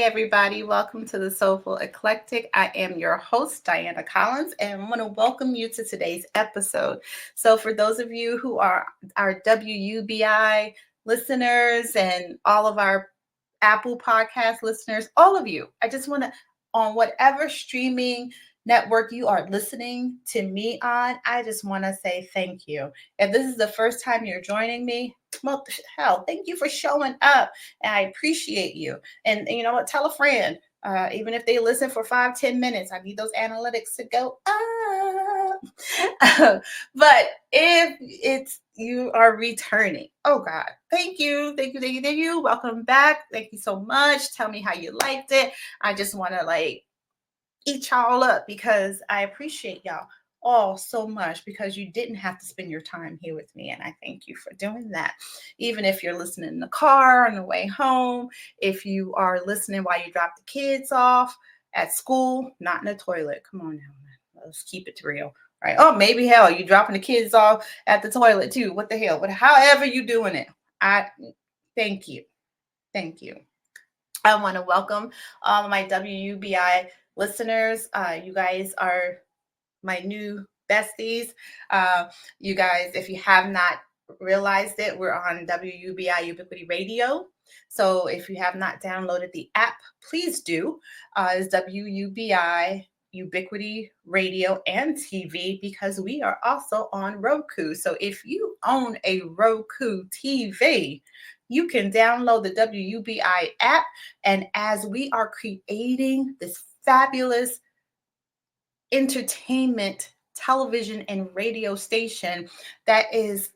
everybody. Welcome to the Soulful Eclectic. I am your host, Diana Collins, and I want to welcome you to today's episode. So, for those of you who are our WUBI listeners and all of our Apple Podcast listeners, all of you, I just want to, on whatever streaming network you are listening to me on, I just want to say thank you. If this is the first time you're joining me, well, hell, thank you for showing up. And I appreciate you. And you know what? Tell a friend. Even if they listen for 5-10 minutes, I need those analytics to go up. But if it's you are returning, oh God, thank you, thank you, thank you, thank you. Welcome back. Thank you so much. Tell me how you liked it. I just want to eat y'all up because I appreciate y'all all so much because you didn't have to spend your time here with me. And I thank you for doing that. Even if you're listening in the car on the way home, if you are listening while you drop the kids off at school, not in the toilet. Come on now, let's keep it real. Right. Oh, maybe hell, you dropping the kids off at the toilet too. What the hell? However you doing it. I thank you. Thank you. I want to welcome all my WUBI listeners. You guys are my new besties. You guys, if you have not realized it, we're on WUBI Ubiquity Radio. So if you have not downloaded the app, please do. It's WUBI Ubiquity Radio and TV because we are also on Roku. So if you own a Roku TV, you can download the WUBI app. And as we are creating this fabulous entertainment television and radio station that is,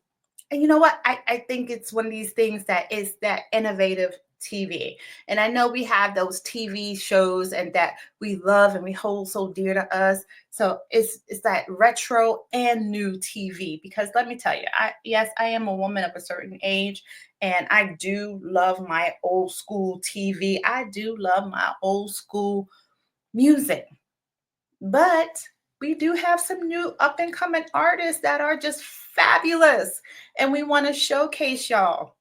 and you know what, I think it's one of these things that is that innovative TV. And I know we have those TV shows and that we love and we hold so dear to us. So it's that retro and new TV because let me tell you, I am a woman of a certain age and I do love my old school TV. I do love my old school music. But we do have some new up and coming artists that are just fabulous. And we want to showcase y'all.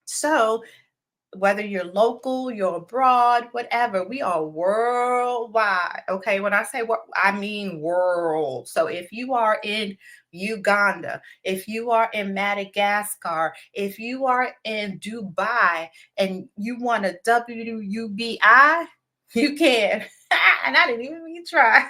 So, whether you're local, you're abroad, whatever, we are worldwide. Okay. When I say I mean world. So, if you are in Uganda, if you are in Madagascar, if you are in Dubai and you want a WUBI, you can. And I didn't even try.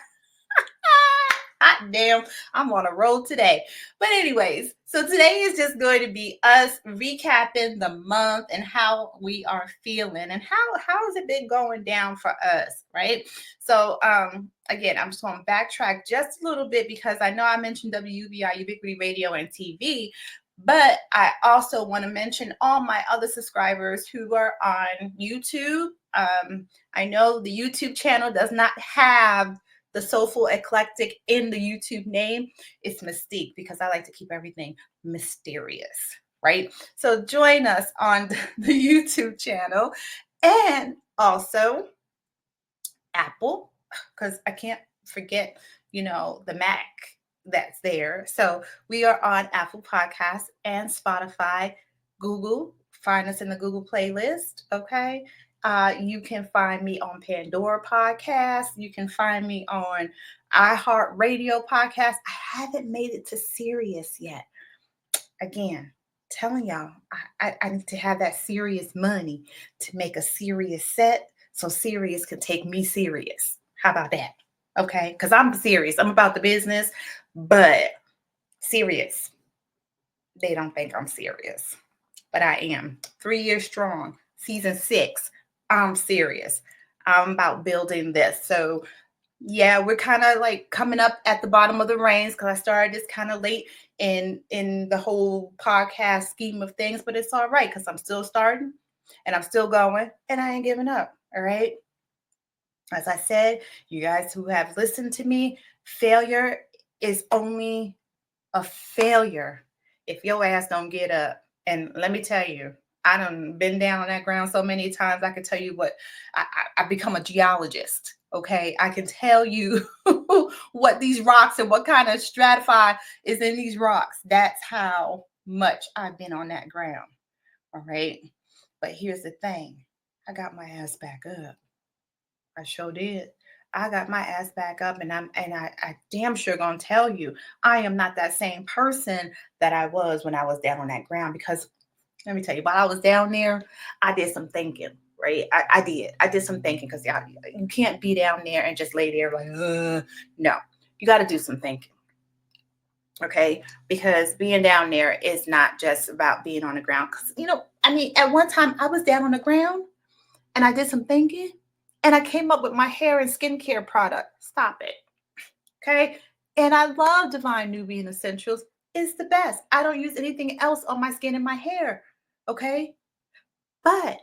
Hot damn, I'm on a roll today. But anyways, so today is just going to be us recapping the month and how we are feeling and how has it been going down for us, right? So again, I'm just going to backtrack just a little bit because I know I mentioned WUBI Ubiquity Radio and TV, but I also want to mention all my other subscribers who are on YouTube. I know the YouTube channel does not have the Soulful Eclectic in the YouTube name. It's Mystique because I like to keep everything mysterious, right? So join us on the YouTube channel and also Apple, because I can't forget, the Mac that's there. So we are on Apple Podcasts and Spotify, Google. Find us in the Google playlist, okay? You can find me on Pandora Podcast. You can find me on iHeartRadio Podcast. I haven't made it to Sirius yet. Again, telling y'all, I need to have that serious money to make a serious set so Sirius can take me serious. How about that? Okay, because I'm serious. I'm about the business, but serious. They don't think I'm serious, but I am. 3 years strong, season 6. I'm serious. I'm about building this. So yeah, we're kind of coming up at the bottom of the range because I started this kind of late in the whole podcast scheme of things, but it's all right because I'm still starting and I'm still going and I ain't giving up. All right. As I said, you guys who have listened to me, failure is only a failure if your ass don't get up. And let me tell you, I done been down on that ground so many times. I can tell you what I become a geologist. Okay, I can tell you what these rocks and what kind of stratify is in these rocks. That's how much I've been on that ground. All right, but here's the thing: I got my ass back up. I sure did. I got my ass back up, and I damn sure gonna tell you, I am not that same person that I was when I was down on that ground. Because let me tell you, while I was down there, I did some thinking. Right, I did. I did some thinking because you can't be down there and just lay there like, no, you got to do some thinking. Okay, because being down there is not just about being on the ground. Because I mean, at one time I was down on the ground and I did some thinking and I came up with my hair and skincare product. Stop it. Okay. And I love Divine Nubian Essentials. It's the best. I don't use anything else on my skin and my hair. Okay. But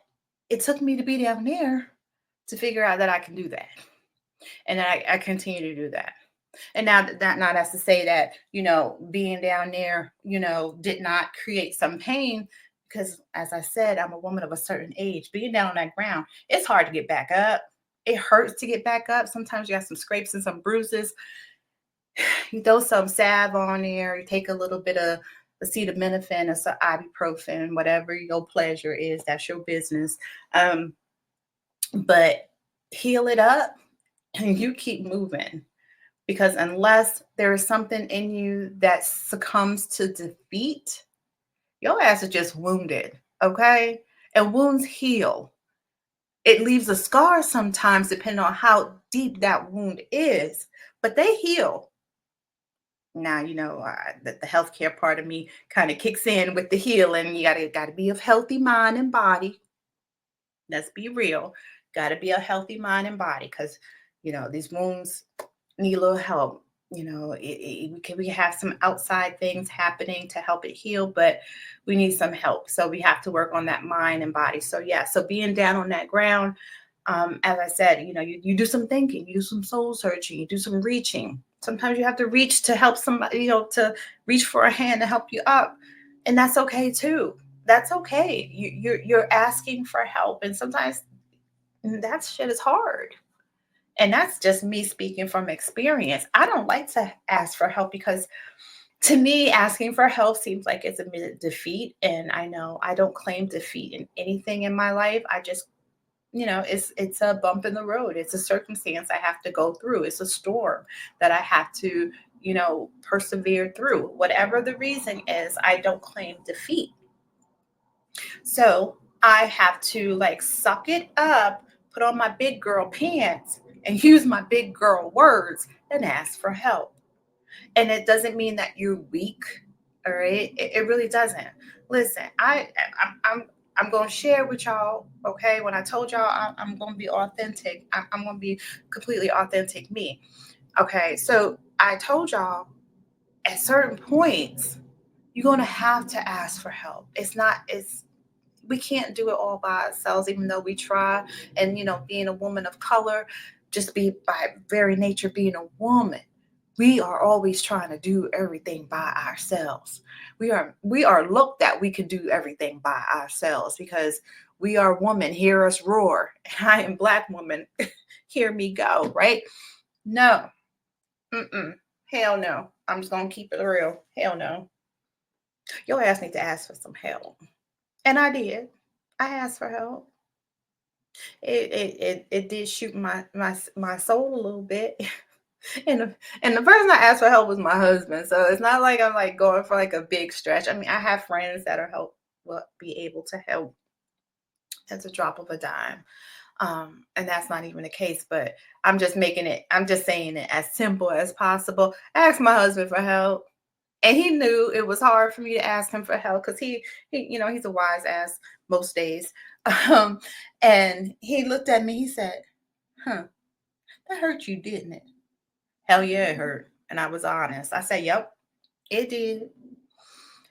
it took me to be down there to figure out that I can do that. And I continue to do that. And now that's to say that, being down there, did not create some pain, because as I said, I'm a woman of a certain age. Being down on that ground, it's hard to get back up. It hurts to get back up. Sometimes you got some scrapes and some bruises. You throw some salve on there, you take a little bit of acetaminophen or some ibuprofen, whatever your pleasure is, that's your business. But heal it up and you keep moving. Because unless there is something in you that succumbs to defeat, your ass is just wounded. Okay. And wounds heal. It leaves a scar sometimes, depending on how deep that wound is, but they heal. Now, the healthcare part of me kind of kicks in with the healing. You gotta be of healthy mind and body. Let's be real. Got to be a healthy mind and body, because these wounds need a little help. We have some outside things happening to help it heal, but we need some help. So we have to work on that mind and body. So yeah, so being down on that ground, as I said, you do some thinking, you do some soul searching, you do some reaching. Sometimes you have to reach to help somebody, to reach for a hand to help you up, and that's okay too. That's okay. You're asking for help, and sometimes that shit is hard. And that's just me speaking from experience. I don't like to ask for help because to me, asking for help seems like it's admitted defeat. And I know I don't claim defeat in anything in my life. I just, it's a bump in the road. It's a circumstance I have to go through. It's a storm that I have to, persevere through. Whatever the reason is, I don't claim defeat. So I have to like suck it up, put on my big girl pants, and use my big girl words and ask for help. And it doesn't mean that you're weak. All right, it really doesn't. Listen, I'm going to share with y'all. Okay, when I told y'all I'm going to be authentic, I'm going to be completely authentic me. Okay, so I told y'all at certain points you're going to have to ask for help. It's we can't do it all by ourselves, even though we try. And being a woman of color, just be by very nature being a woman, we are always trying to do everything by ourselves. We are looked at, we can do everything by ourselves because we are woman, hear us roar. I am black woman, hear me go. Right? No. Mm-mm. Hell no. I'm just gonna keep it real. Hell no. Your ass need to ask for some help. And I did. I asked for help. It did shoot my soul a little bit. And the person I asked for help was my husband. So it's not like I'm like going for like a big stretch. I mean, I have friends that are help will be able to help at the drop of a dime. And that's not even the case, but I'm just saying it as simple as possible. I asked my husband for help. And he knew it was hard for me to ask him for help because he he's a wise ass most days. Um, and he looked at me, he said, huh, that hurt you, didn't it? Hell yeah, it hurt. And I was honest. I said, yep, it did.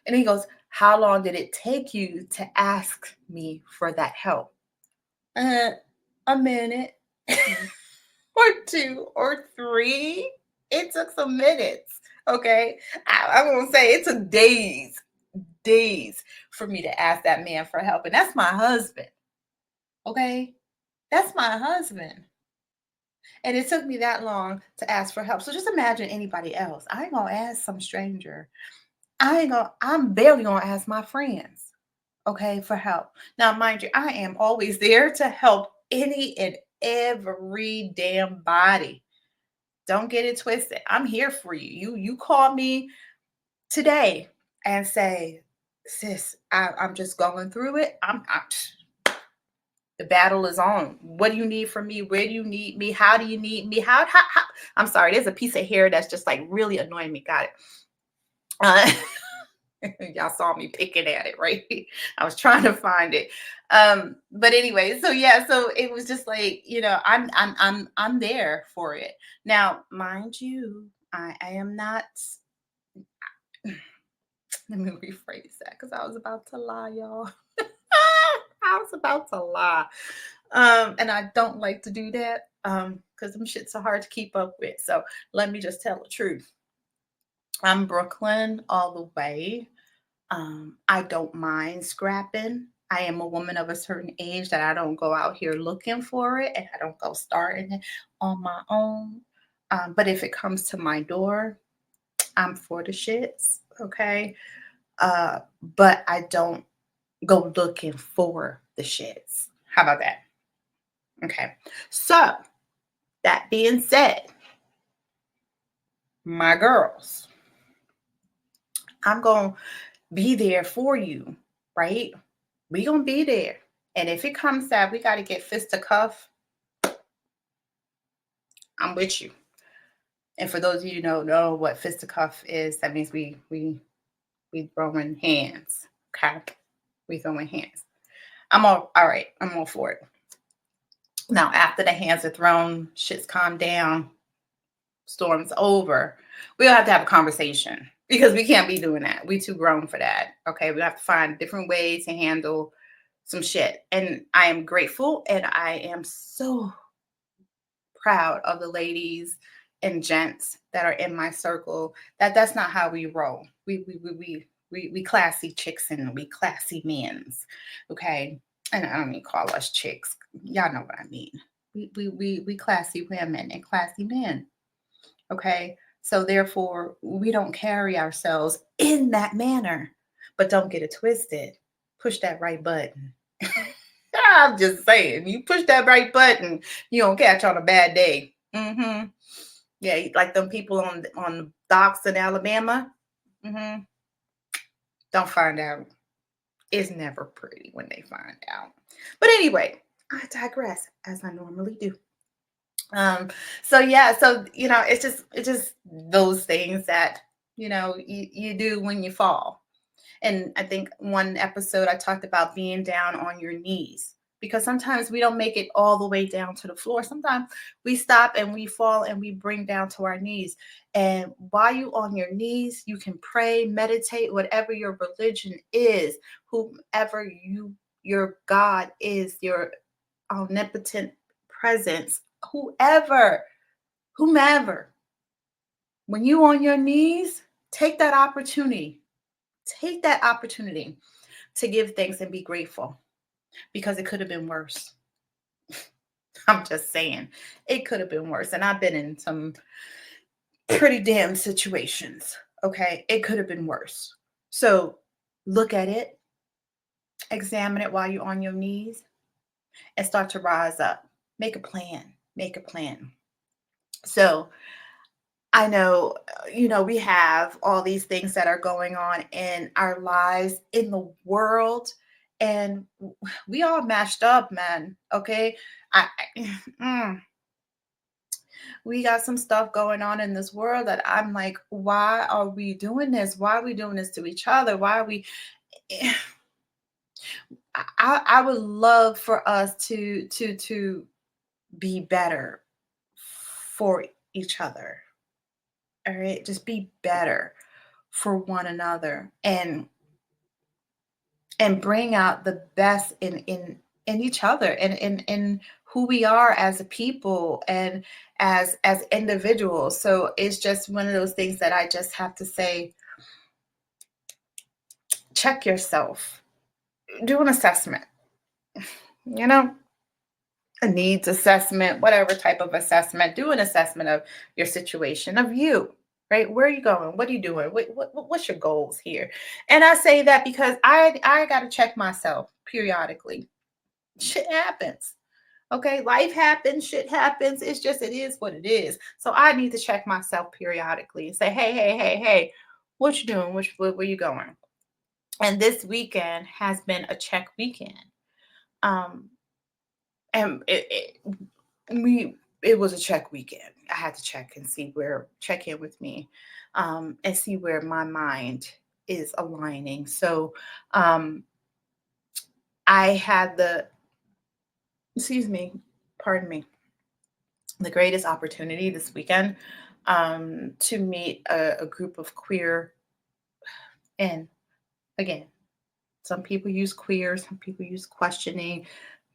And he goes, how long did it take you to ask me for that help? Uh, a minute or two or three. It took some minutes. Okay. I won't say it took days for me to ask that man for help. And that's my husband. Okay. That's my husband. And it took me that long to ask for help. So just imagine anybody else. I ain't gonna ask some stranger. I'm barely gonna ask my friends, okay, for help. Now, mind you, I am always there to help any and every damn body. Don't get it twisted. I'm here for you. You call me today and say, sis, I'm just going through it. The battle is on. What do you need from me? Where do you need me? How do you need me? How? I'm sorry. There's a piece of hair that's just like really annoying me. Got it. Y'all saw me picking at it, right? I was trying to find it. But anyway, so yeah, so it was just like, I'm there for it. Now, mind you, I am not. Let me rephrase that because I was about to lie, y'all. I was about to lie. And I don't like to do that because them shits are hard to keep up with. So let me just tell the truth. I'm Brooklyn all the way. I don't mind scrapping. I am a woman of a certain age that I don't go out here looking for it and I don't go starting it on my own. But if it comes to my door, I'm for the shits. Okay. But I don't go looking for the shits. How about that? Okay. So that being said, my girls, I'm going to be there for you, right? We going to be there. And if it comes that we got to get fist to cuff, I'm with you. And for those of you who know what fist to cuff is, that means we throwing hands. Okay. We throwing hands. I'm all right. I'm all for it. Now, after the hands are thrown, shit's calmed down, storm's over, we'll have to have a conversation because we can't be doing that. We too grown for that. Okay. We have to find different ways to handle some shit. And I am grateful and I am so proud of the ladies and gents that are in my circle. That's not how we roll. We classy chicks and we classy men's. Okay. And I don't mean call us chicks. Y'all know what I mean. We classy women and classy men. Okay. So therefore, we don't carry ourselves in that manner. But don't get it twisted. Push that right button. I'm just saying, you push that right button, you don't catch on a bad day. Mm-hmm. Yeah, like them people on the docks in Alabama. Mm-hmm. Don't find out. It's never pretty when they find out. But anyway, I digress as I normally do. So yeah, so it's just those things that you do when you fall. And I think one episode I talked about being down on your knees because sometimes we don't make it all the way down to the floor. Sometimes we stop and we fall and we bring down to our knees. And while you on your knees, you can pray, meditate, whatever your religion is, whomever your God is, your omnipotent presence, whomever. When you on your knees, take that opportunity. Take that opportunity to give thanks and be grateful because it could have been worse. I'm just saying it could have been worse. And I've been in some pretty damn situations. Okay. It could have been worse. So look at it, examine it while you're on your knees and start to rise up. Make a plan. Make a plan. So I know, we have all these things that are going on in our lives, in the world, and we all mashed up, man. Okay. We got some stuff going on in this world that I'm like, why are we doing this? Why are we doing this to each other? Why are we? I would love for us to be better for each other. All right, just be better for one another and bring out the best in each other and in who we are as a people and as individuals. So it's just one of those things that I just have to say, check yourself, do an assessment, a needs assessment, whatever type of assessment, do an assessment of your situation, of you, right? Where are you going? What are you doing? What's your goals here? And I say that because I got to check myself periodically. Shit happens. Okay, life happens, shit happens. It's just, it is what it is. So I need to check myself periodically and say, hey, hey, hey, hey, what you doing? Where you going? And this weekend has been a check weekend. Um, and we it was a check weekend. I had to check in with me, and see where my mind is aligning. So I had excuse me, pardon me, the greatest opportunity this weekend to meet a group of queer, and again, some people use queer, some people use questioning.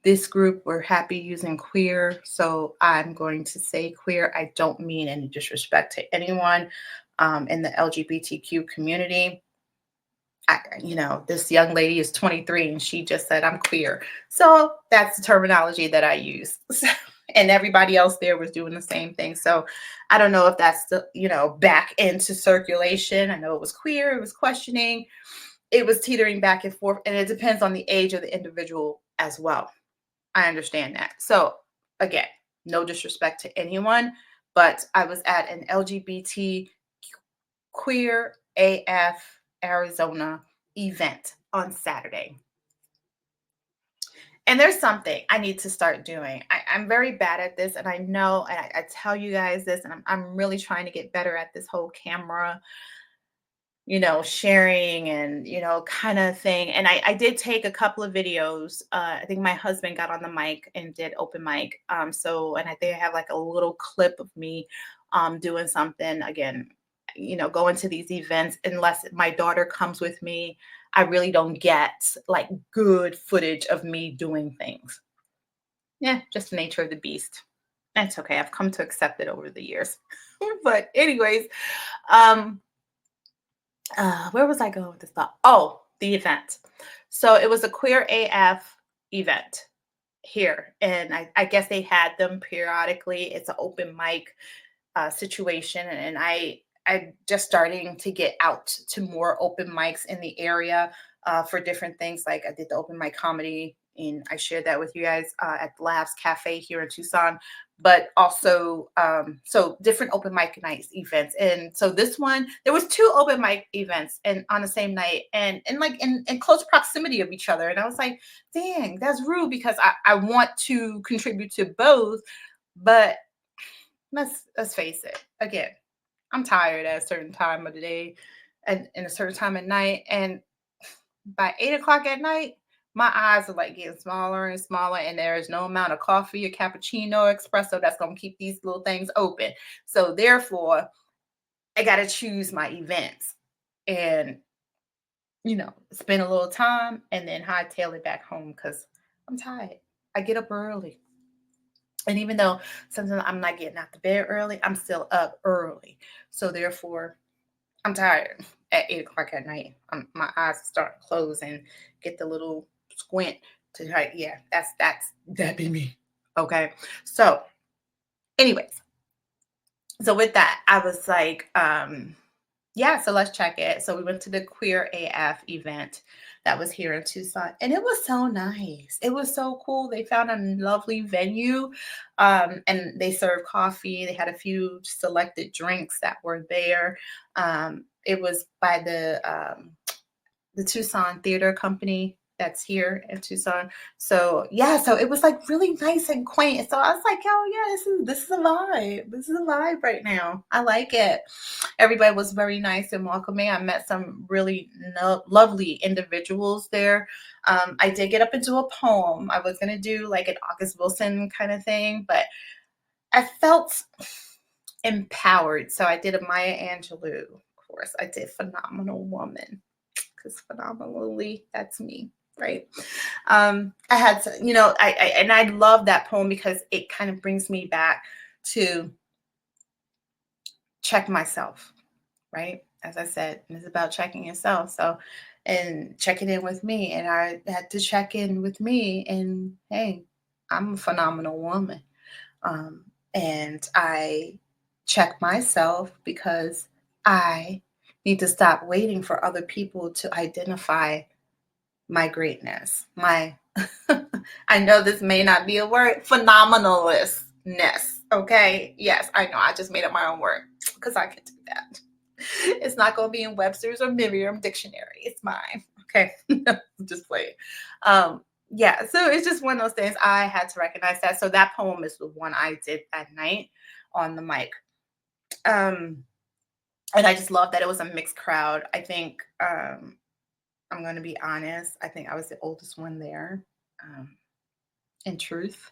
This group, we're happy using queer, so I'm going to say queer. I don't mean any disrespect to anyone in the LGBTQ community. This young lady is 23 and she just said, I'm queer. So that's the terminology that I use. And everybody else there was doing the same thing. So I don't know if that's back into circulation. I know it was queer, it was questioning, it was teetering back and forth. And it depends on the age of the individual as well. I understand that. So again, no disrespect to anyone, but I was at an LGBT queer AF Arizona event on Saturday. And there's something I need to start doing. I'm very bad at this, and I know, and I tell you guys this, and I'm really trying to get better at this whole camera, sharing and, kind of thing. And I did take a couple of videos. I think my husband got on the mic and did open mic. And I think I have like a little clip of me doing something again, going to these events. Unless my daughter comes with me, I really don't get like good footage of me doing things. Yeah, just the nature of the beast. That's okay. I've come to accept it over the years. But anyways, um, where was I going with this thought? Oh, the event. So it was a queer AF event here, and I guess they had them periodically. It's an open mic situation, and I'm just starting to get out to more open mics in the area for different things. Like I did the open mic comedy, and I shared that with you guys at the Labs Cafe here in Tucson. But also, so different open mic nights events, and so this one there was two open mic events and on the same night, and like in close proximity of each other, and I was like, dang, that's rude because I want to contribute to both, but let's face it, again, I'm tired at a certain time of the day and in a certain time at night. And by 8 o'clock at night, my eyes are like getting smaller and smaller, and there is no amount of coffee or cappuccino, espresso that's going to keep these little things open. So, therefore, I got to choose my events and, spend a little time and then hightail it back home because I'm tired. I get up early. And even though sometimes I'm not getting out the bed early, I'm still up early. So, therefore, I'm tired at 8 o'clock at night. My eyes start to close and get the little squint to like, yeah, that be me. Okay. So, anyways, so with that, I was like, yeah, so let's check it. So we went to the Queer AF event that was here in Tucson, and it was so nice. It was so cool. They found a lovely venue, and they served coffee. They had a few selected drinks that were there. It was by the Tucson Theater Company that's here in Tucson. So yeah, so it was like really nice and quaint. So I was like, oh yeah, this is a vibe. This is a vibe right now. I like it. Everybody was very nice and welcoming. I met some really lovely individuals there. I did get up and do a poem. I was gonna do like an August Wilson kind of thing, but I felt empowered. So I did a Maya Angelou. Of course, I did Phenomenal Woman because phenomenally, that's me, right? I had to, I love that poem because it kind of brings me back to check myself, right? As I said, it's about checking yourself. So, and checking in with me. And I had to check in with me. And hey, I'm a phenomenal woman. And I check myself because I need to stop waiting for other people to identify my greatness, my I know this may not be a word, phenomenalistness. Okay. Yes, I know. I just made up my own word because I can do that. It's not going to be in Webster's or Merriam dictionary. It's mine. Okay. Just play it. Yeah. So it's just one of those things. I had to recognize that. So that poem is the one I did that night on the mic. Um, and I just love that it was a mixed crowd. I think I'm going to be honest. I think I was the oldest one there, in truth.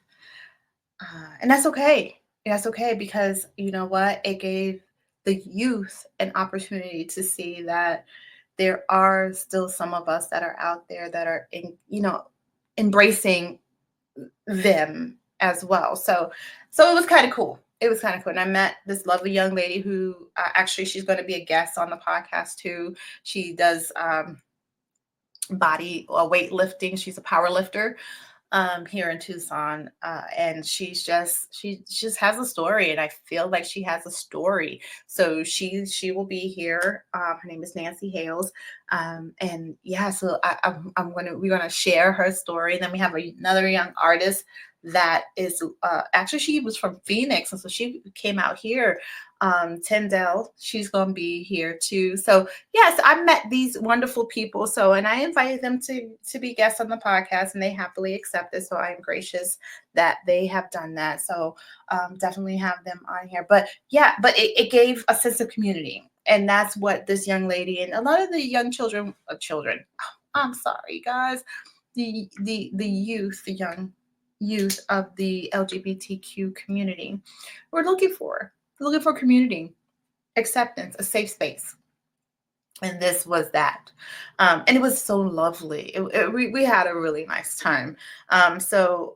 And that's okay. That's okay because you know what? It gave the youth an opportunity to see that there are still some of us that are out there that are embracing them as well. So it was kind of cool. It was kind of cool. And I met this lovely young lady who actually she's going to be a guest on the podcast too. She does body weightlifting. She's a power lifter here in Tucson, and she just has a story, and I feel like she has a story. So she will be here. Her name is Nancy Hales, and yeah, so we're gonna share her story. And then we have another young artist that is actually she was from Phoenix, and so she came out here. Tyndale, she's gonna be here too. So yes, I met these wonderful people. So, and I invited them to be guests on the podcast, and they happily accepted. So I am gracious that they have done that. So definitely have them on here. But yeah, but it gave a sense of community, and that's what this young lady and a lot of the young children. I'm sorry, guys, the youth, the young youth of the LGBTQ community, we're looking for. We're looking for community, acceptance, a safe space, and this was that. And it was so lovely. We had a really nice time. Yeah, so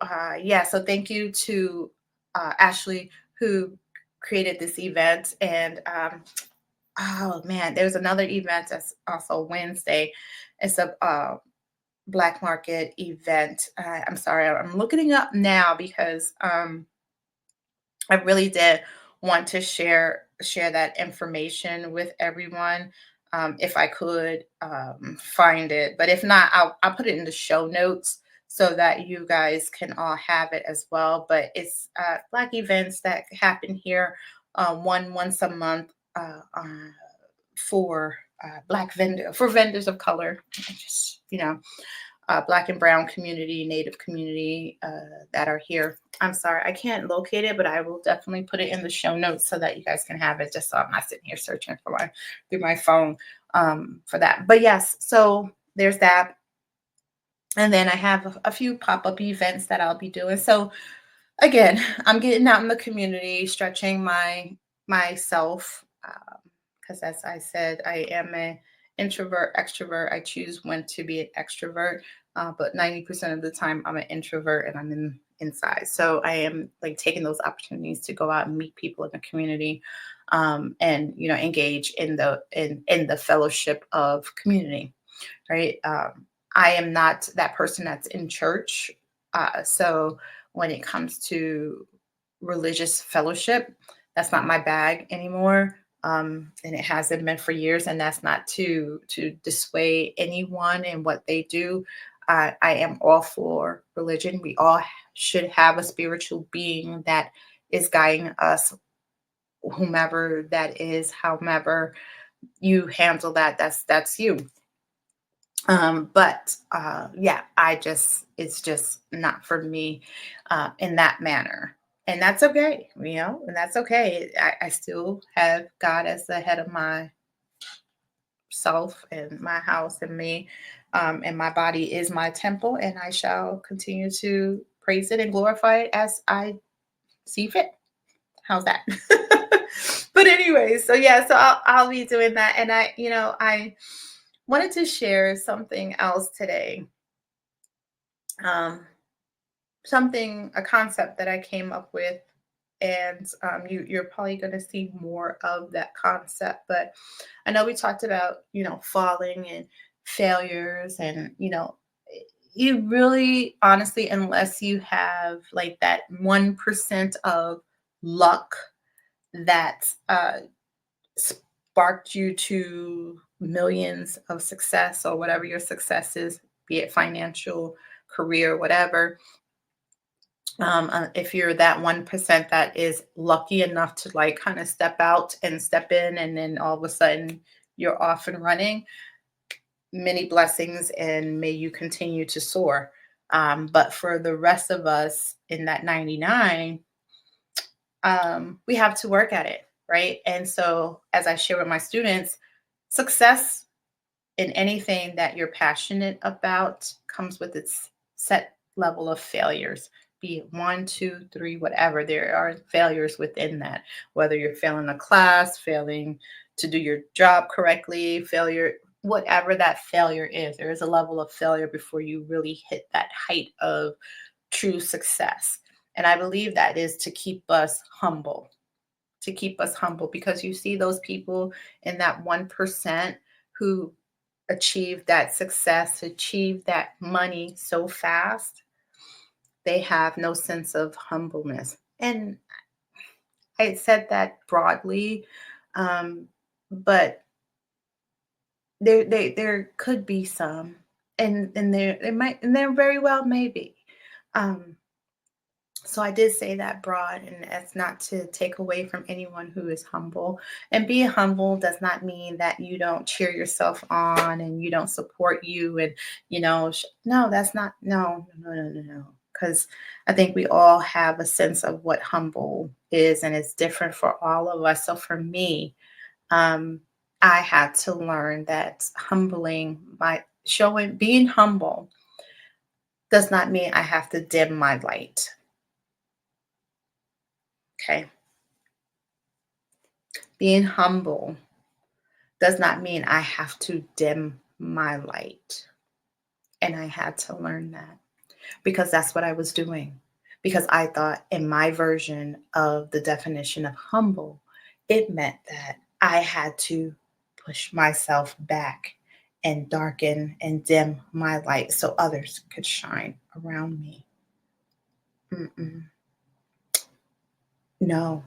thank you to Ashley who created this event. And oh man, there's another event that's also Wednesday. It's a black market event. I'm sorry, I'm looking it up now because I really did want to share that information with everyone, if I could find it. But if not, I'll put it in the show notes so that you guys can all have it as well. But it's Black events that happen here, once a month, for vendors of color, just Black and Brown community, Native community that are here. I'm sorry, I can't locate it, but I will definitely put it in the show notes so that you guys can have it. Just so I'm not sitting here searching through my phone for that. But yes, so there's that, and then I have a few pop-up events that I'll be doing. So again, I'm getting out in the community, stretching myself, because as I said, I am an introvert, extrovert. I choose when to be an extrovert, but 90% of the time I'm an introvert and I'm inside. So I am like taking those opportunities to go out and meet people in the community, and engage in the fellowship of community, right? I am not that person that's in church, so when it comes to religious fellowship, that's not my bag anymore. And it hasn't been for years. And that's not to dissuade anyone in what they do. I am all for religion. We all should have a spiritual being that is guiding us, whomever that is, however you handle that. That's you. But yeah, it's just not for me in that manner. And that's okay, and that's okay. I still have God as the head of my self and my house and me. And my body is my temple, and I shall continue to praise it and glorify it as I see fit. How's that? But anyway, so yeah, so I'll be doing that. And I wanted to share something else today. Um, a concept that I came up with, and you're probably going to see more of that concept. But I know we talked about falling and failures, and you really honestly, unless you have like that 1% of luck that sparked you to millions of success, or whatever your success is, be it financial, career, whatever. If you're that 1% that is lucky enough to like kind of step out and step in, and then all of a sudden you're off and running, many blessings, and may you continue to soar. But for the rest of us in that 99, we have to work at it, right? And so, as I share with my students, success in anything that you're passionate about comes with its set level of failures. Be it one, two, three, whatever. There are failures within that. Whether you're failing a class, failing to do your job correctly, failure, whatever that failure is, there is a level of failure before you really hit that height of true success. And I believe that is to keep us humble, to keep us humble, because you see those people in that 1% who achieve that success, achieve that money so fast, they have no sense of humbleness. And I said that broadly, um, but there could be some, and there might, and there very well may be. Um, So I did say that broad, and that's not to take away from anyone who is humble. And being humble does not mean that you don't cheer yourself on and you don't support you. And no, that's not. No, no, no, no, no. Because I think we all have a sense of what humble is, and it's different for all of us. So for me, um, I had to learn that humbling by showing being humble does not mean I have to dim my light. Okay. Being humble does not mean I have to dim my light. And I had to learn that because that's what I was doing. Because I thought in my version of the definition of humble, it meant that I had to push myself back and darken and dim my light so others could shine around me. Mm-mm. No,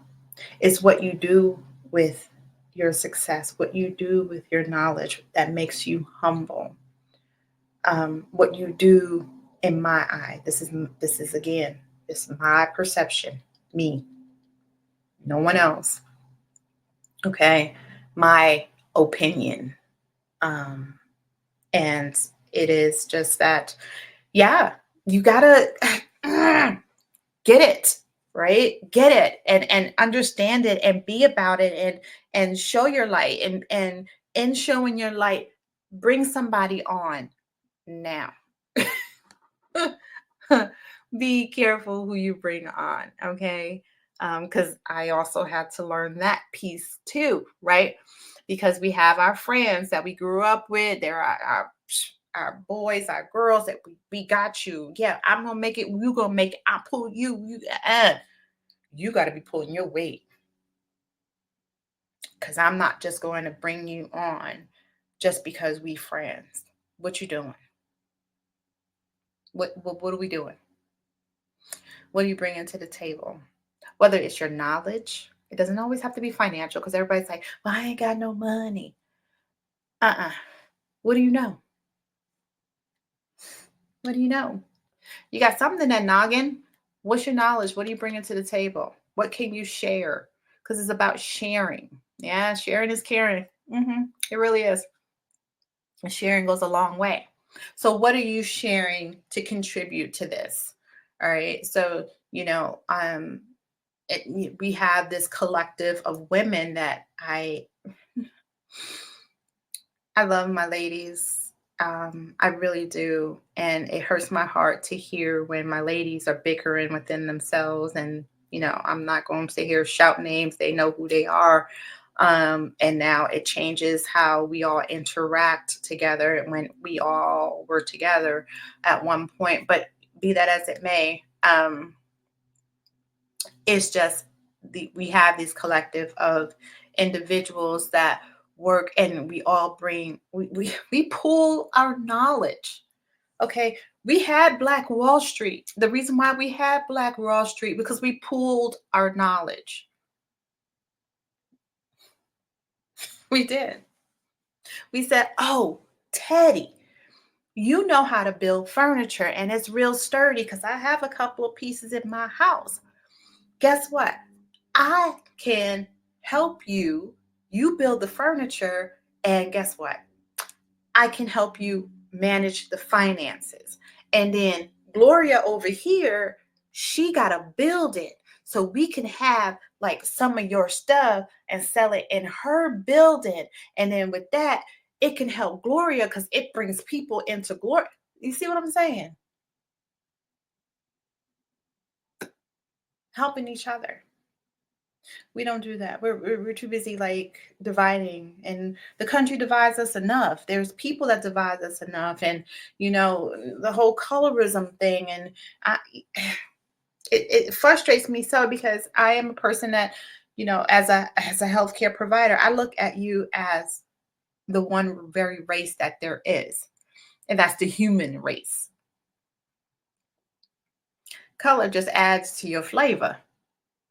it's what you do with your success, what you do with your knowledge that makes you humble. What you do, in my eye, this is again, this is my perception, me, no one else. Okay, my opinion, um, and it is just that, yeah, you gotta get it, right? Get it and understand it and be about it and show your light, and in showing your light, bring somebody on now. Be careful who you bring on, okay? Because I also had to learn that piece too, right? Because we have our friends that we grew up with. There are our boys, our girls that we got you. Yeah, I'm gonna make it. You gonna make it. I pull you. You got to be pulling your weight, because I'm not just going to bring you on just because we friends. What you doing? What are we doing? What are you bringing to the table? Whether it's your knowledge, it doesn't always have to be financial, because everybody's like, well, I ain't got no money. Uh-uh. What do you know? What do you know? You got something in that noggin. What's your knowledge? What are you bringing to the table? What can you share? Because it's about sharing. Yeah, sharing is caring. It really is. And sharing goes a long way. So, what are you sharing to contribute to this? All right. So, we have this collective of women that I love my ladies. I really do. And it hurts my heart to hear when my ladies are bickering within themselves. And, I'm not going to sit here shout names. They know who they are. And now it changes how we all interact together and when we all were together at one point. But be that as it may, it's just we have this collective of individuals that work, and we all bring we pull our knowledge. Okay, we had Black Wall Street. The reason why we had Black Wall Street, because we pulled our knowledge. We did. We said, oh, Teddy, You know how to build furniture and it's real sturdy because I have a couple of pieces in my house. Guess what? I can help you. You build the furniture, and guess what? I can help you manage the finances. And then Gloria over here, she got to build it. So we can have like some of your stuff and sell it in her building. And then with that, it can help Gloria because it brings people into Gloria. You see what I'm saying? Helping each other. We don't do that. We're too busy like dividing, and the country divides us enough. There's people that divide us enough, and the whole colorism thing, and I, it frustrates me so because I am a person that, as a healthcare provider, I look at you as the one very race that there is, and that's the human race. Color just adds to your flavor,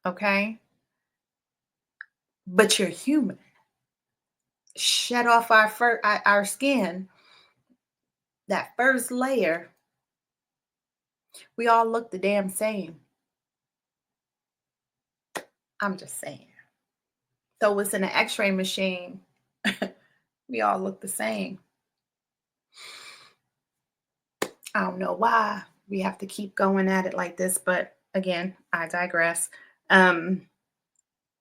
okay? But you're human. Shed off our fur, our skin, that first layer, we all look the damn same. I'm just saying. So what's in an x-ray machine, we all look the same. I don't know why we have to keep going at it like this, but again, I digress. Um,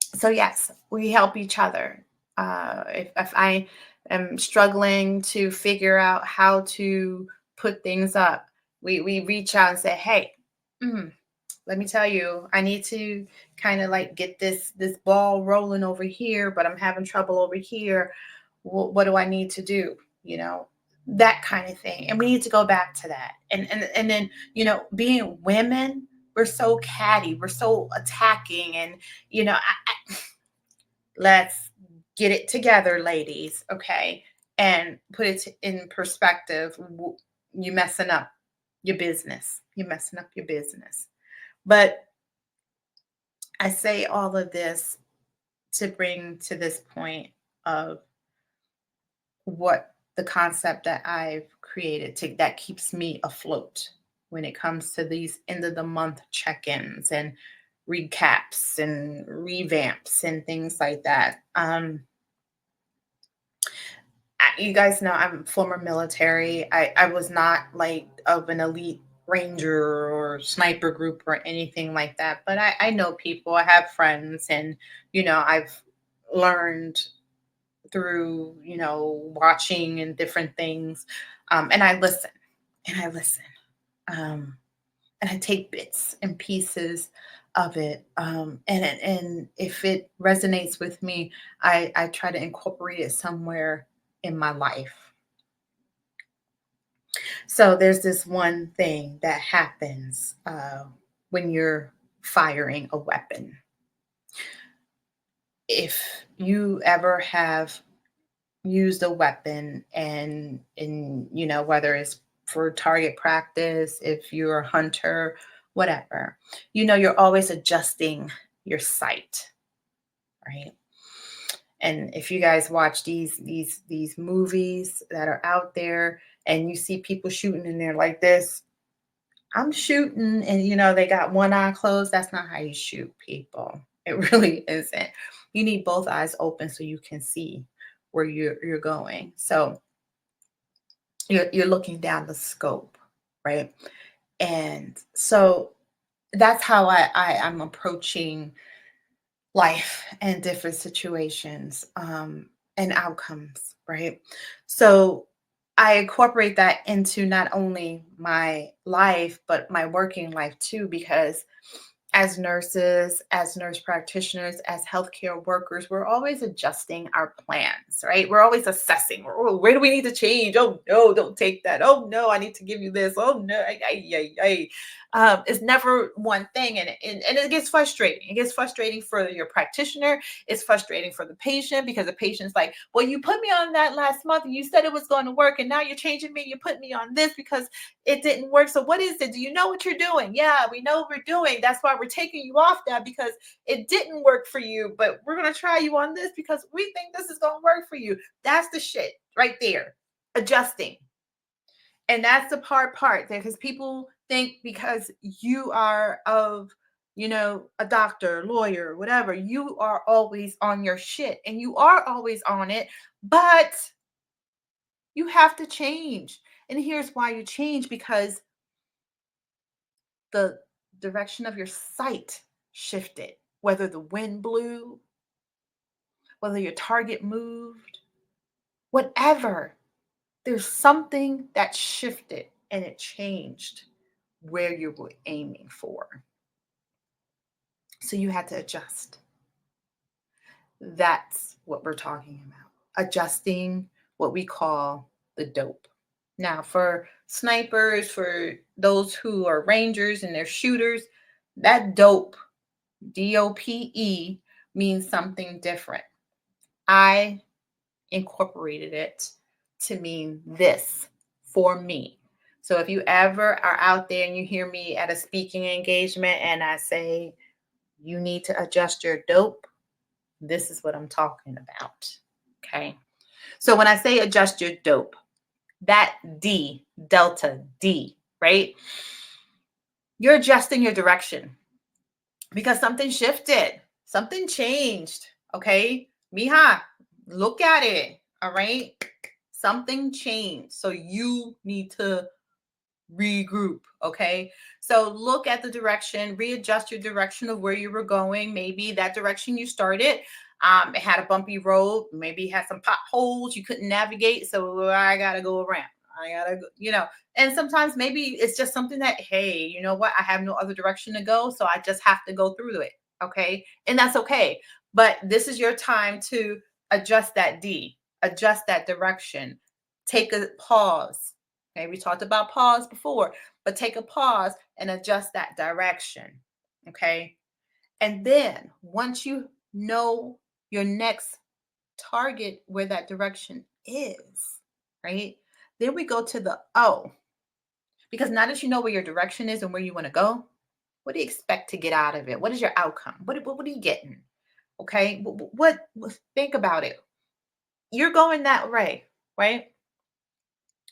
so yes, we help each other. If I am struggling to figure out how to put things up, we reach out and say, hey, mm, let me tell you, I need to kind of like get this ball rolling over here, but I'm having trouble over here. What do I need to do? That kind of thing. And we need to go back to that. And then, being women, we're so catty, we're so attacking, and let's get it together, ladies, okay? And put it in perspective. You messing up your business. You're messing up your business. But I say all of this to bring to this point of what the concept that I've created that keeps me afloat when it comes to these end of the month check-ins and recaps and revamps and things like that. You guys know I'm former military. I was not like of an elite ranger or sniper group or anything like that, but I know people, I have friends, and I've learned through watching and different things, and I listen, and I listen, um, and I take bits and pieces of it, and if it resonates with me, I try to incorporate it somewhere in my life. So there's this one thing that happens when you're firing a weapon. If you ever have used a weapon, and whether it's for target practice, if you're a hunter, whatever, you're always adjusting your sight, right? And if you guys watch these movies that are out there, and you see people shooting and they're like this, I'm shooting, and they got one eye closed. That's not how you shoot, people. It really isn't. You need both eyes open so you can see where you're going. So you're looking down the scope, right? And so that's how I'm approaching life and different situations, and outcomes, right? So I incorporate that into not only my life, but my working life too, because as nurses, as nurse practitioners, as healthcare workers, we're always adjusting our plans, right? We're always assessing. Oh, where do we need to change? Oh no, don't take that. Oh no, I need to give you this. Oh no, it's never one thing, and it gets frustrating. It gets frustrating for your practitioner. It's frustrating for the patient because the patient's like, well, you put me on that last month, and you said it was going to work, and now you're changing me. You put me on this because it didn't work. So what is it? Do you know what you're doing? Yeah, we know what we're doing. That's why we're taking you off that, because it didn't work for you, but we're going to try you on this because we think this is going to work for you. That's the shit right there. Adjusting. And that's the part because people think because you are of, a doctor, lawyer, whatever, you are always on your shit, and you are always on it, but you have to change. And here's why you change: because the direction of your sight shifted, whether the wind blew, whether your target moved, whatever. There's something that shifted and it changed where you were aiming for. So you had to adjust. That's what we're talking about. Adjusting what we call the dope. Now, for snipers, for those who are rangers and they're shooters, that dope, D.O.P.E, means something different. I incorporated it to mean this for me. So if you ever are out there and you hear me at a speaking engagement and I say, you need to adjust your dope, this is what I'm talking about. Okay. So when I say adjust your dope, that D, delta D, right? You're adjusting your direction because something shifted, something changed. Okay. Mija, look at it. All right. Something changed. So you need to regroup. Okay. So look at the direction, readjust your direction of where you were going. Maybe that direction you started, it had a bumpy road, maybe it had some potholes you couldn't navigate. So I got to go around. I got to, and sometimes maybe it's just something that, hey, you know what? I have no other direction to go. So I just have to go through it. Okay. And that's okay. But this is your time to adjust that D, adjust that direction, take a pause. Okay, we talked about pause before, but take a pause and adjust that direction. Okay. And then once you know your next target, where that direction is, right? Then we go to the O. Because now that you know where your direction is and where you want to go, what do you expect to get out of it? What is your outcome? What are you getting? Okay. Think about it. You're going that way, right?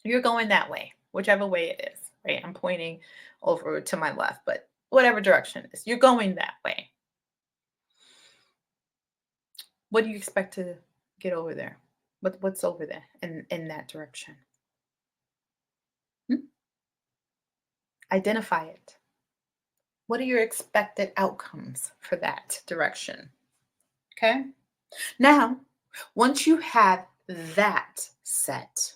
You're going that way, whichever way it is, right? I'm pointing over to my left, but whatever direction it is, you're going that way. What do you expect to get over there? What's over there in that direction? Hmm? Identify it. What are your expected outcomes for that direction? Okay. Now, once you have that set,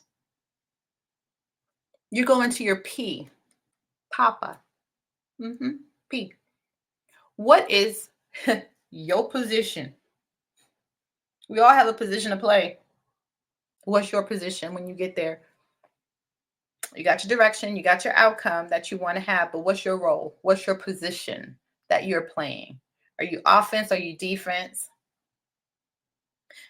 you go into your P, Papa. P. What is your position? We all have a position to play. What's your position when you get there? You got your direction, you got your outcome that you want to have, but what's your role? What's your position that you're playing? Are you offense? Are you defense?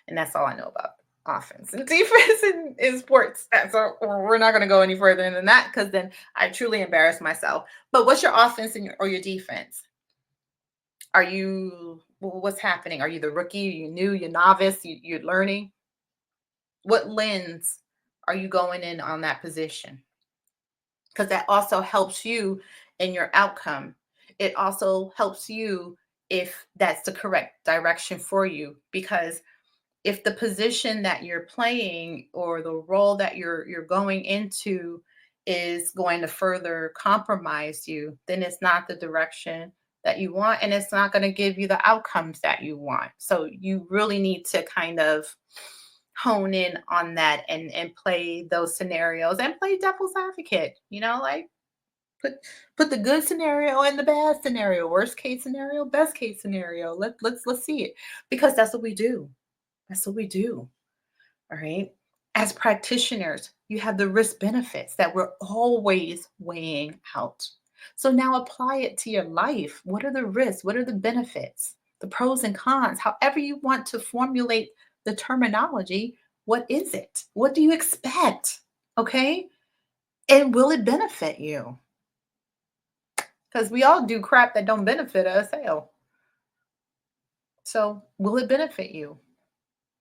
And that's all I know about offense and defense in sports. So we're not going to go any further than that because then I truly embarrass myself. But what's your offense or your defense? Are you, what's happening? Are you the rookie? Are you new? You're novice? You're learning? What lens are you going in on that position? Because that also helps you in your outcome. It also helps you if that's the correct direction for you. Because if the position that you're playing or the role that you're going into is going to further compromise you, then it's not the direction that you want, and it's not going to give you the outcomes that you want. So you really need to kind of hone in on that and play those scenarios and play devil's advocate, like put the good scenario and the bad scenario, worst case scenario, best case scenario. Let's see it, because that's what we do. That's what we do. All right. As practitioners, you have the risk benefits that we're always weighing out. So now apply it to your life. What are the risks? What are the benefits? The pros and cons, however you want to formulate the terminology. What is it? What do you expect? Okay. And will it benefit you? Because we all do crap that don't benefit us. Hell. So will it benefit you?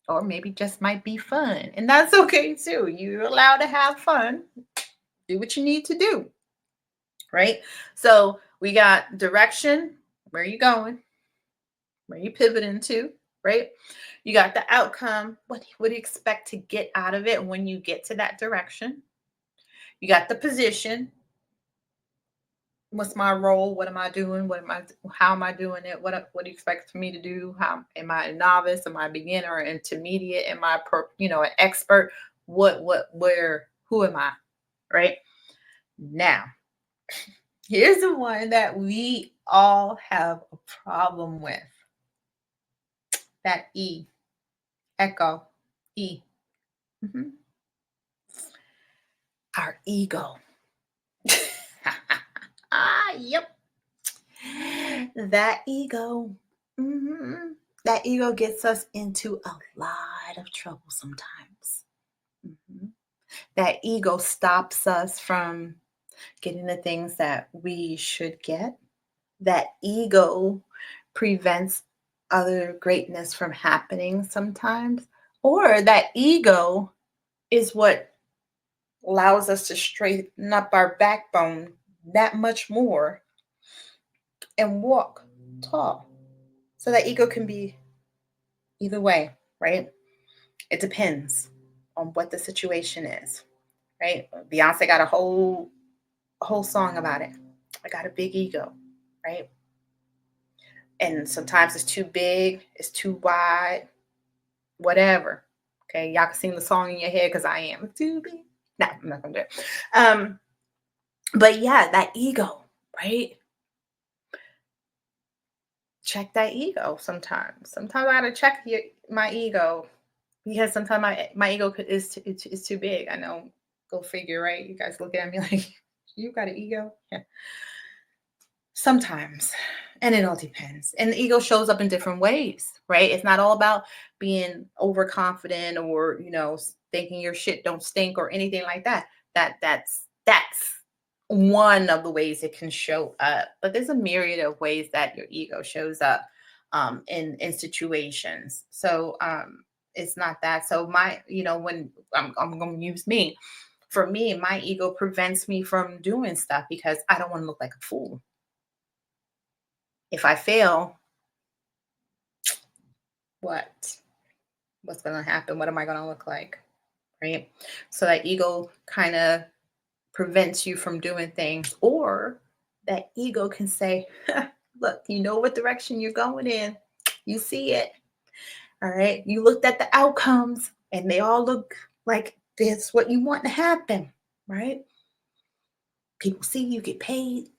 Or maybe just might be fun. And that's okay too. You're allowed to have fun. Do what you need to do, right? So we got direction, where you going, where you pivoting to, right? You got the outcome, what do you expect to get out of it when you get to that direction? You got the position, what's my role? What am I doing? How am I doing it? What do you expect me to do? How am I a novice? Am I a beginner or intermediate? Am I an expert? Where, who am I? Right? Now, here's the one that we all have a problem with. That E. Echo. E. Mhm. Our ego. Yep. That ego. Mhm. That ego gets us into a lot of trouble sometimes. Mhm. That ego stops us from getting the things that we should get. That ego prevents other greatness from happening sometimes. Or that ego is what allows us to straighten up our backbone that much more and walk tall. So that ego can be either way, right? It depends on what the situation is, right? Beyonce got a whole song about it. I got a big ego, right? And sometimes it's too big, it's too wide, whatever. Okay, y'all can sing the song in your head because I am too big. No, I'm not gonna do it. But yeah, that ego, right? Check that ego sometimes. Sometimes I gotta check my ego because sometimes my ego is too big. I know. Go figure, right? You guys looking at me like you got an ego. Yeah. Sometimes, and it all depends. And the ego shows up in different ways, right? It's not all about being overconfident or thinking your shit don't stink or anything like that. That's one of the ways it can show up. But there's a myriad of ways that your ego shows up in situations. So it's not that. So when I'm going to use me, for me, my ego prevents me from doing stuff because I don't want to look like a fool. If I fail, what? What's going to happen? What am I going to look like? Right? So that ego kind of prevents you from doing things, or that ego can say, look, you know what direction you're going in. You see it. All right. You looked at the outcomes and they all look like this, what you want to happen. Right? People see you get paid.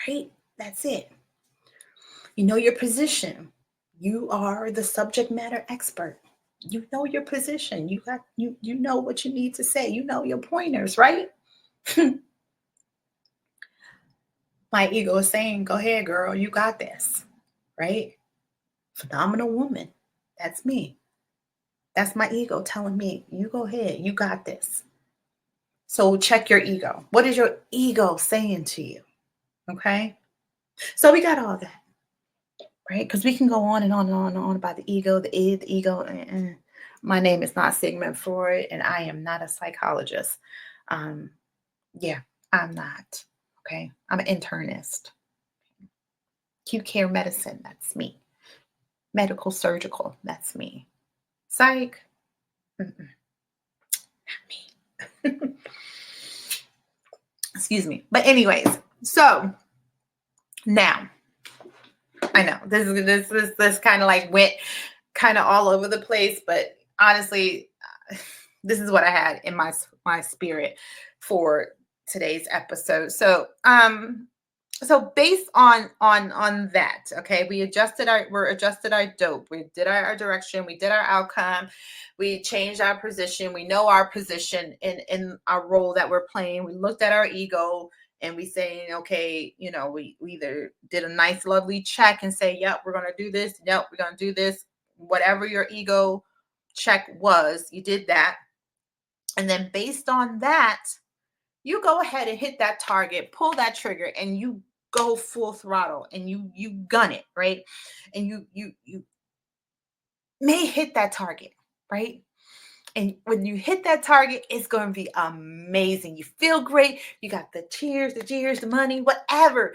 Right? That's it. You know your position. You are the subject matter expert. You know your position. You know what you need to say. You know your pointers, right? My ego is saying, go ahead, girl, you got this. Right? Phenomenal woman. That's me. That's my ego telling me, you go ahead, you got this. So check your ego. What is your ego saying to you? Okay. So we got all that, right? Because we can go on and on and on and on about the ego, the id, the ego. My name is not Sigmund Freud, and I am not a psychologist. Um, yeah, I'm not. Okay, I'm an internist. Acute care medicine, that's me. Medical surgical, that's me. Psych, not me. Excuse me. But anyways, so now I know this kind of like went kind of all over the place, but honestly, this is what I had in my spirit for today's episode. So based on that, okay, we adjusted our dope. We did our direction, we did our outcome, we changed our position, we know our position in our role that we're playing. We looked at our ego and we saying, okay, we either did a nice, lovely check and say, yep, we're gonna do this, yep, we're gonna do this, whatever your ego check was, you did that. And then based on that, you go ahead and hit that target, pull that trigger, and you go full throttle and you gun it, right? And you may hit that target, right? And when you hit that target, it's going to be amazing. You feel great. You got the cheers, the money, whatever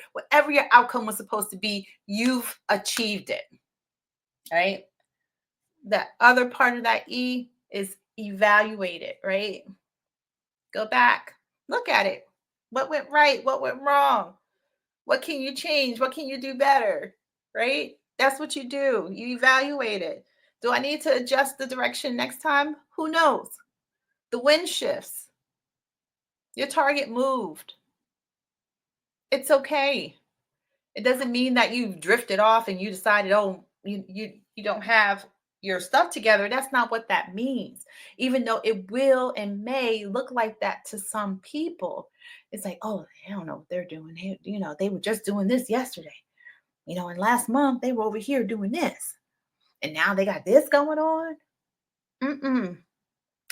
your outcome was supposed to be, you've achieved it. Right? The other part of that E is evaluate it, right? Go back, look at it. What went right? What went wrong? What can you change? What can you do better? Right? That's what you do. You evaluate it. Do I need to adjust the direction next time? Who knows? The wind shifts. Your target moved. It's okay. It doesn't mean that you've drifted off and you decided, oh, you don't have your stuff together. That's not what that means. Even though it will and may look like that to some people. It's like, oh, I don't know what they're doing. They were just doing this yesterday. And last month they were over here doing this. And now they got this going on. Mm-mm.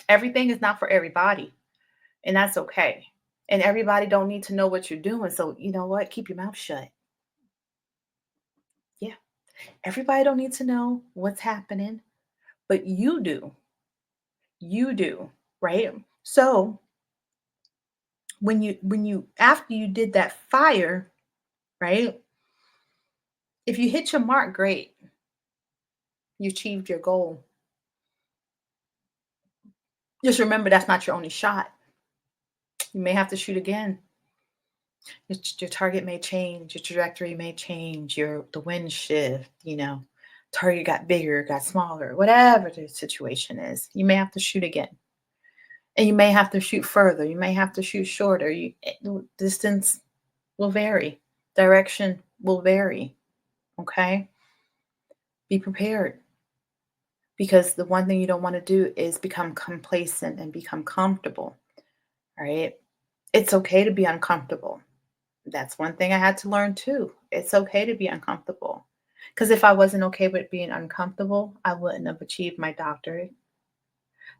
Everything is not for everybody. And that's okay. And everybody don't need to know what you're doing. So you know what? Keep your mouth shut. Yeah. Everybody don't need to know what's happening, but you do. You do, right? So when you after you did that fire, right? If you hit your mark, great. You achieved your goal. Just remember that's not your only shot. You may have to shoot again. Your target may change, your trajectory may change, the wind shift, target got bigger, got smaller, whatever the situation is. You may have to shoot again. And you may have to shoot further. You may have to shoot shorter. Distance will vary. Direction will vary. Okay? Be prepared. Because the one thing you don't want to do is become complacent and become comfortable. All right? It's okay to be uncomfortable. That's one thing I had to learn too. It's okay to be uncomfortable. Because if I wasn't okay with being uncomfortable, I wouldn't have achieved my doctorate.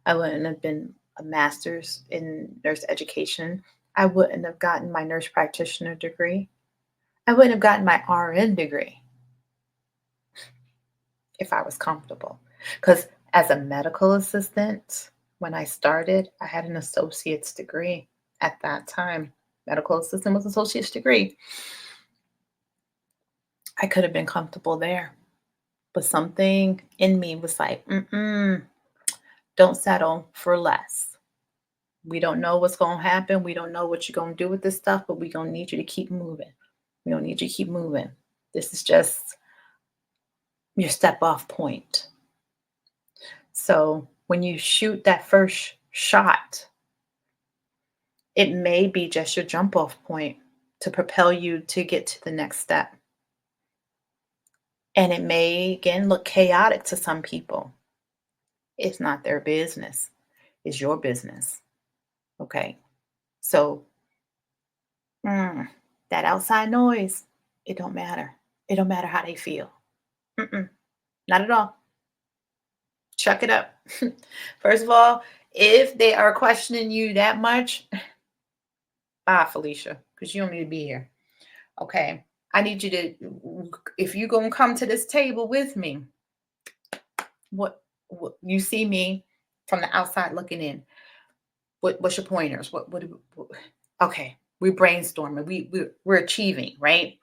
I wouldn't have been a master's in nurse education. I wouldn't have gotten my nurse practitioner degree. I wouldn't have gotten my RN degree if I was comfortable. Because as a medical assistant, when I started, I had an associate's degree at that time. Medical assistant was associate's degree. I could have been comfortable there. But something in me was like, don't settle for less. We don't know what's going to happen. We don't know what you're going to do with this stuff, but we're going to need you to keep moving. We don't need you to keep moving. This is just your step off point. So when you shoot that first shot, it may be just your jump off point to propel you to get to the next step. And it may, again, look chaotic to some people. It's not their business. It's your business. Okay. So that outside noise, it don't matter. It don't matter how they feel. Not at all. Chuck it up. First of all, if they are questioning you that much, bye, Felicia, because you don't need to be here. Okay. I need you to, if you're going to come to this table with me, what you see me from the outside looking in. What's your pointers? Okay, we're brainstorming. We're achieving, right?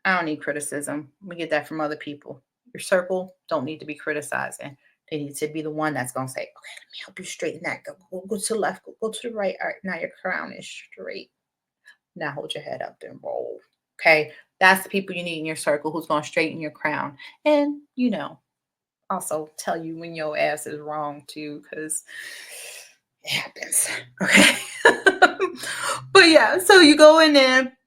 I don't need criticism. We get that from other people. Your circle don't need to be criticizing. They need to be the one that's going to say, okay, let me help you straighten that. Go to the left, go to the right. All right, now your crown is straight. Now hold your head up and roll. Okay, that's the people you need in your circle who's going to straighten your crown. And, also tell you when your ass is wrong too, because it happens. Okay. But yeah, so you go in there.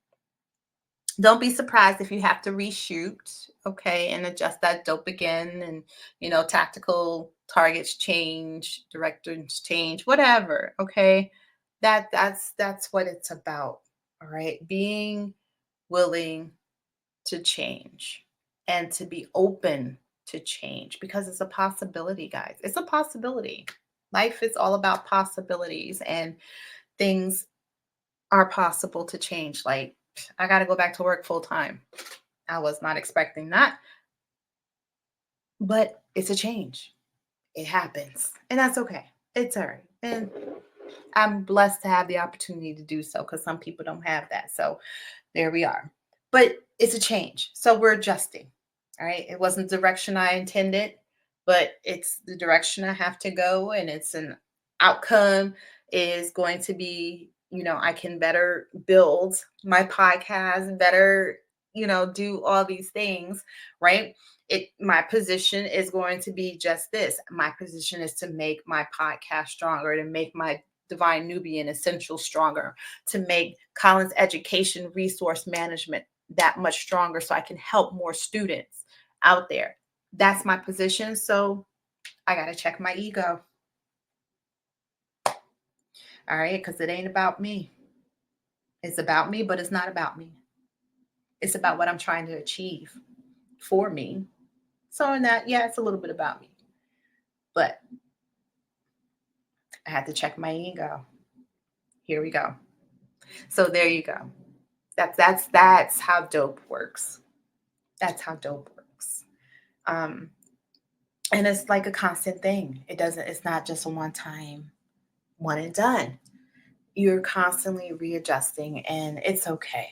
Don't be surprised if you have to reshoot, okay, and adjust that dope again. And tactical targets change, directors change, whatever. Okay. That's what it's about. All right. Being willing to change and to be open to change, because it's a possibility, guys. It's a possibility. Life is all about possibilities, and things are possible to change. Like, I got to go back to work full time. I was not expecting that, but it's a change. It happens, and that's okay. It's all right. And I'm blessed to have the opportunity to do so because some people don't have that. So there we are. But it's a change. So we're adjusting. All right. It wasn't the direction I intended, but it's the direction I have to go. And it's an outcome is going to be, I can better build my podcast, better, do all these things, right? My position is going to be just this. My position is to make my podcast stronger, to make my Divine Nubian Essential stronger, to make Collins Education Resource Management that much stronger so I can help more students out there. That's my position. So I got to check my ego. All right. Because it ain't about me. It's about me, but it's not about me. It's about what I'm trying to achieve for me. So in that, yeah, it's a little bit about me. But I had to check my ego. Here we go. So there you go. That's how dope works. That's how dope works. Um, and it's like a constant thing. It's not just a one time, one and done. You're constantly readjusting, and it's okay.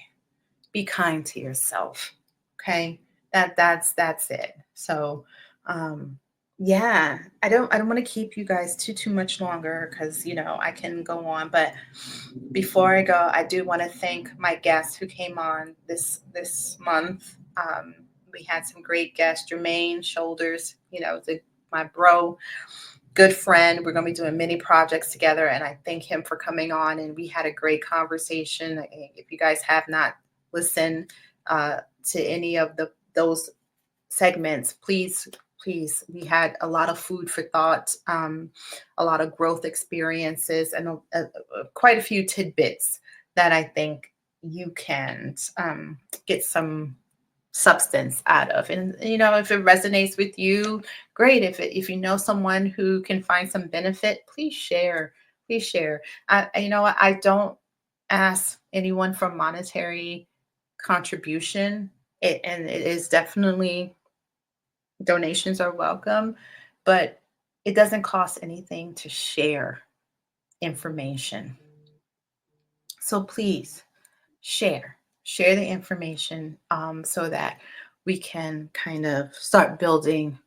Be kind to yourself. Okay. That's it. So yeah, I don't want to keep you guys too much longer because I can go on, but before I go, I do want to thank my guests who came on this month. We had some great guests, Jermaine Shoulders, my bro, good friend. We're going to be doing many projects together, and I thank him for coming on. And we had a great conversation. If you guys have not listened to any of those segments, please, we had a lot of food for thought, a lot of growth experiences, and quite a few tidbits that I think you can get some substance out of. And if it resonates with you, great. If you know someone who can find some benefit, please share. Please share. I don't ask anyone for monetary contribution. And it is definitely, donations are welcome, but it doesn't cost anything to share information. So please share the information, so that we can kind of start building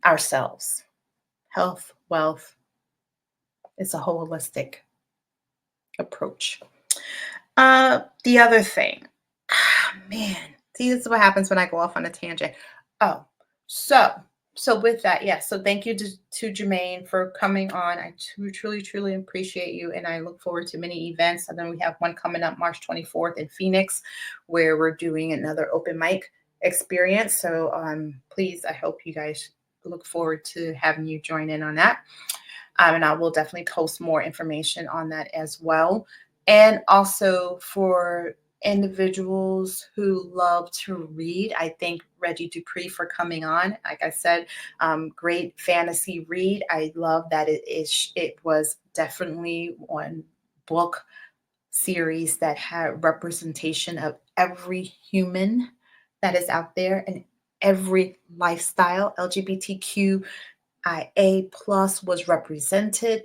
ourselves. Health, wealth, it's a holistic approach. The other thing, man, see, this is what happens when I go off on a tangent. Oh, so with that, yes. So thank you to Jermaine for coming on. I truly appreciate you, and I look forward to many events. And then we have one coming up March 24th in Phoenix, where we're doing another open mic experience. So please, I hope you guys look forward to having you join in on that. And I will definitely post more information on that as well. And also for individuals who love to read, I thank Reggie Dupree for coming on. Like I said, great fantasy read. I love that it was definitely one book series that had representation of every human that is out there and every lifestyle. LGBTQIA plus was represented.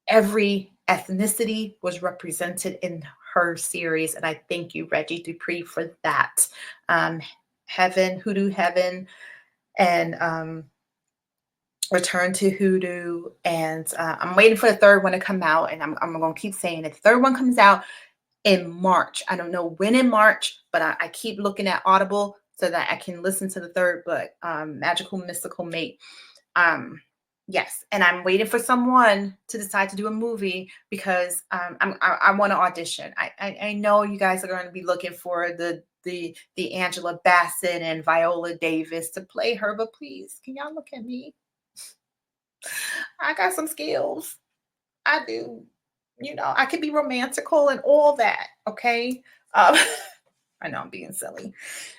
Every ethnicity was represented in her series, and I thank you, Reggie Dupree, for that. Hoodoo Heaven, and Return to Hoodoo, and I'm waiting for the third one to come out, and I'm going to keep saying it. The third one comes out in March. I don't know when in March, but I keep looking at Audible so that I can listen to the third book, Magical Mystical Mate. Yes, and I'm waiting for someone to decide to do a movie because I want to audition. I know you guys are going to be looking for the Angela Bassett and Viola Davis to play her, but please, can y'all look at me? I got some skills. I do. I can be romantical and all that. Okay. I know I'm being silly.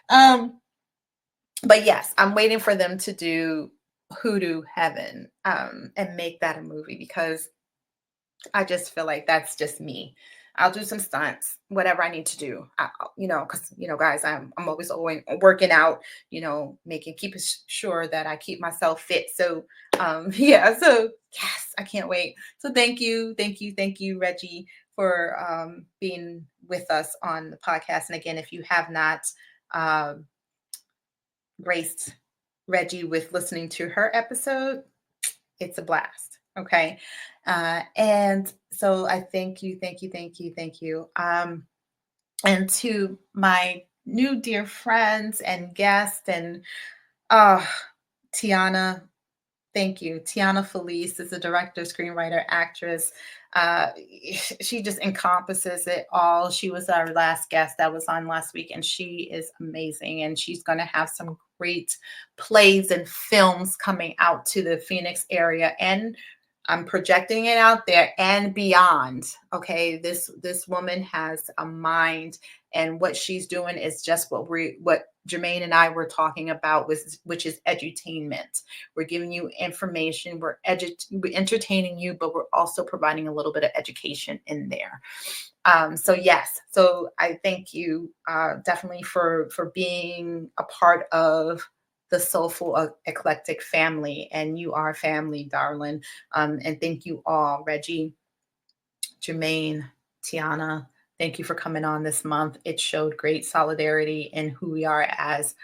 But yes, I'm waiting for them to do Hoodoo Heaven, and make that a movie because I just feel like that's just me. I'll do some stunts, whatever I need to do. Because guys, I'm always working out. Keeping sure that I keep myself fit. So, yeah. So yes, I can't wait. So thank you, Reggie, for being with us on the podcast. And again, if you have not um, graced Reggie with listening to her episode, it's a blast. Okay. And so I thank you. And to my new dear friends and guests and uh, Tiana, thank you. Tiana Felice is a director, screenwriter, actress. Uh, she just encompasses it all. She was our last guest that was on last week, and she is amazing. And she's going to have some great plays and films coming out to the Phoenix area, and I'm projecting it out there and beyond. Okay, this woman has a mind, and what she's doing is just what Jermaine and I were talking about, which is edutainment. We're giving you information, we're entertaining you, but we're also providing a little bit of education in there. So yes, so I thank you definitely for being a part of the Soulful Eclectic family, and you are family, darling. And thank you all, Reggie, Jermaine, Tiana. Thank you for coming on this month. It showed great solidarity in who we are as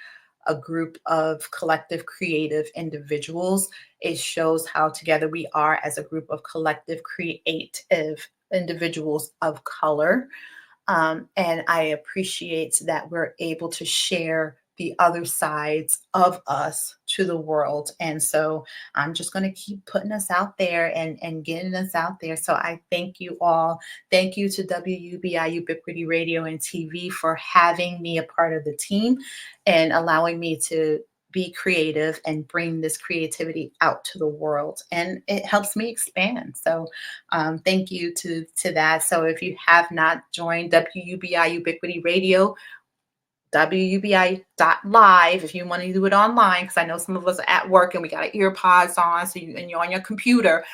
a group of collective creative individuals. It shows how together we are as a group of collective creative individuals of color. And I appreciate that we're able to share the other sides of us to the world. And so I'm just going to keep putting us out there and getting us out there. So I thank you all. Thank you to WUBI Ubiquity Radio and TV for having me a part of the team and allowing me to be creative and bring this creativity out to the world. And it helps me expand. So thank you to that. So if you have not joined WUBI Ubiquity Radio, WUBI.live, if you want to do it online, because I know some of us are at work and we got our ear pods on, and you're on your computer.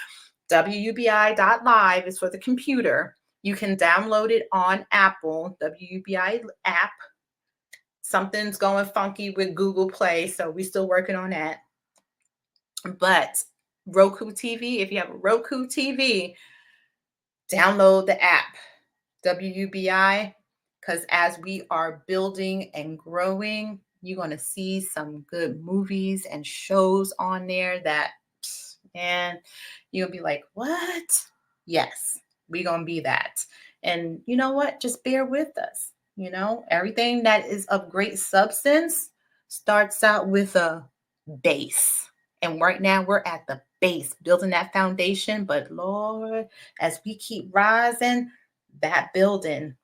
WUBI.live is for the computer. You can download it on Apple, WUBI app. Something's going funky with Google Play, so we're still working on that. But Roku TV, if you have a Roku TV, download the app, WUBI, because as we are building and growing, you're going to see some good movies and shows on there that, man, you'll be like, what? Yes, we're going to be that. And you know what? Just bear with us. Everything that is of great substance starts out with a base. And right now we're at the base, building that foundation. But Lord, as we keep rising, that building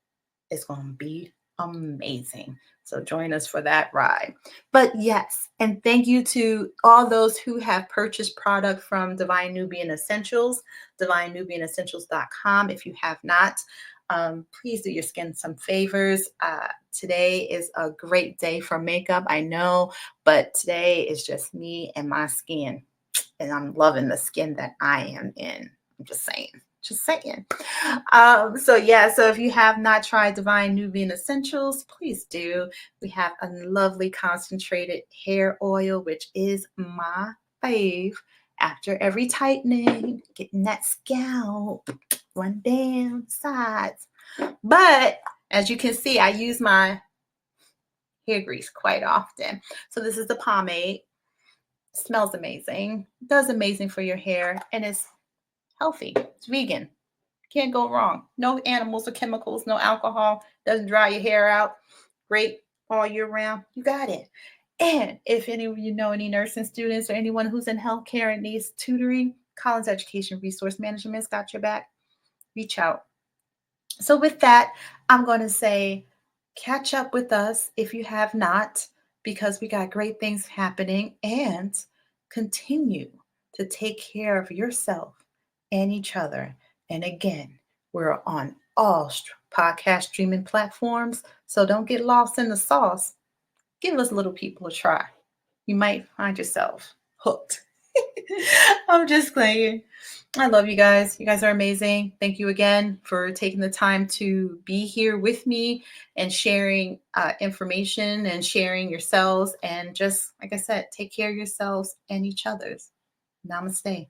is going to be amazing. So join us for that ride. But yes, and thank you to all those who have purchased product from Divine Nubian Essentials, divinenubianessentials.com. If you have not, please do your skin some favors. Today is a great day for makeup, I know, but today is just me and my skin. And I'm loving the skin that I am in. I'm just saying. So if you have not tried Divine Nubian Essentials, please do. We have a lovely concentrated hair oil, which is my fave. After every tightening, getting that scalp run down sides. But as you can see, I use my hair grease quite often. So this is the pomade. Smells amazing, does amazing for your hair, and it's healthy. It's vegan. Can't go wrong. No animals or chemicals, no alcohol. Doesn't dry your hair out. Great all year round. You got it. And if any of you know any nursing students or anyone who's in healthcare and needs tutoring, Collins Education Resource Management's got your back. Reach out. So with that, I'm going to say catch up with us if you have not, because we got great things happening, and continue to take care of yourself and each other. And again, we're on all podcast streaming platforms, so don't get lost in the sauce. Give us little people a try. You might find yourself hooked. I'm just playing. I love you guys. You guys are amazing. Thank you again for taking the time to be here with me and sharing information and sharing yourselves. And just like I said, take care of yourselves and each other's. Namaste.